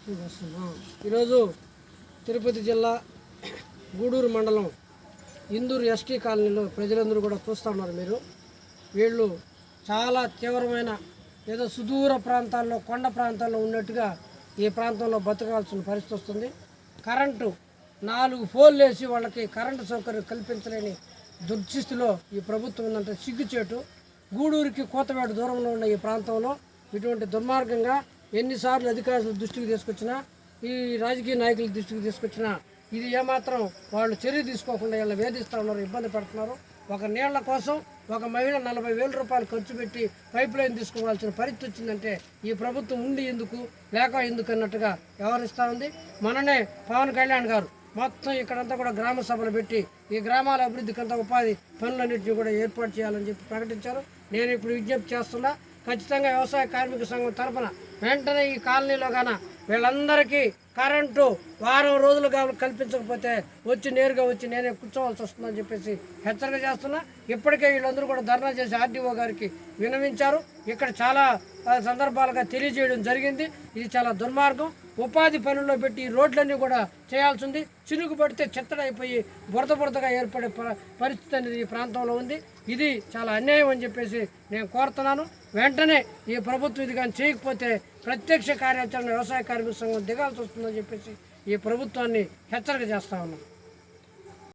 ఈరోజు తిరుపతి జిల్లా గూడూరు మండలం ఇందూరు ఎస్టీ కాలనీలో ప్రజలందరూ కూడా చూస్తూ ఉన్నారు. వీళ్ళు చాలా తీవ్రమైన ఏదో సుదూర ప్రాంతాల్లో కొండ ప్రాంతాల్లో ఉన్నట్టుగా ఈ ప్రాంతంలో బతకాల్సిన పరిస్థితి వస్తుంది. కరెంటు 4 పోల్లు వేసి వాళ్ళకి కరెంటు సౌకర్యం కల్పించలేని దుర్స్థితిలో ఈ ప్రభుత్వం ఉందంటే సిగ్గుచేటు. గూడూరుకి కోతవేట దూరంలో ఉన్న ఈ ప్రాంతంలో ఇటువంటి దుర్మార్గంగా ఎన్నిసార్లు అధికారుల దృష్టికి తీసుకొచ్చినా, ఈ రాజకీయ నాయకుల దృష్టికి తీసుకొచ్చినా ఇది ఏమాత్రం వాళ్ళు చర్య తీసుకోకుండా వీళ్ళు వేధిస్తూ ఉన్నారు, ఇబ్బంది పడుతున్నారు. ఒక నీళ్ల కోసం ఒక మహిళ 40,000 రూపాయలు ఖర్చు పెట్టి పైప్ లైన్ తీసుకోవాల్సిన పరిస్థితి వచ్చిందంటే ఈ ప్రభుత్వం ఉండి ఎందుకు లేక ఎందుకు అన్నట్టుగా వ్యవహరిస్తూ ఉంది. మననే పవన్ కళ్యాణ్ గారు మొత్తం ఇక్కడంతా కూడా గ్రామ సభలు పెట్టి ఈ గ్రామాల అభివృద్ధికంతా ఉపాధి పనులన్నింటినీ కూడా ఏర్పాటు చేయాలని చెప్పి ప్రకటించారు. నేను ఇప్పుడు విజ్ఞప్తి చేస్తున్నా, ఖచ్చితంగా వ్యవసాయ కార్మిక సంఘం తరఫున వెంటనే ఈ కాలనీలో గాన వీళ్ళందరికీ కరెంటు వారం రోజులు కల్పించకపోతే నేరుగా వచ్చి నేనే కూర్చోవాల్సి వస్తుందని చెప్పేసి హెచ్చరిక చేస్తున్నా. ఇప్పటికే వీళ్ళందరూ కూడా ధర్నా చేసి ఆర్డీఓ గారికి విన్నవించారు. ఇక్కడ చాలా సందర్భాలుగా తెలియజేయడం జరిగింది. ఇది చాలా దుర్మార్గం. ఉపాధి పనుల్లో పెట్టి ఈ రోడ్లన్నీ కూడా చేయాల్సింది. చినుకు పడితే చెత్తడైపోయి బురదగా ఏర్పడే పరిస్థితి అనేది ఈ ప్రాంతంలో ఉంది. ఇది చాలా అన్యాయం అని చెప్పేసి నేను కోరుతున్నాను. వెంటనే ఈ ప్రభుత్వం ఇది కానీ చేయకపోతే ప్రత్యక్ష కార్యాచరణ వ్యవసాయ కార్మిక సంఘం దిగాల్సి వస్తుందని చెప్పేసి ఈ ప్రభుత్వాన్ని హెచ్చరిక చేస్తా ఉన్నాం.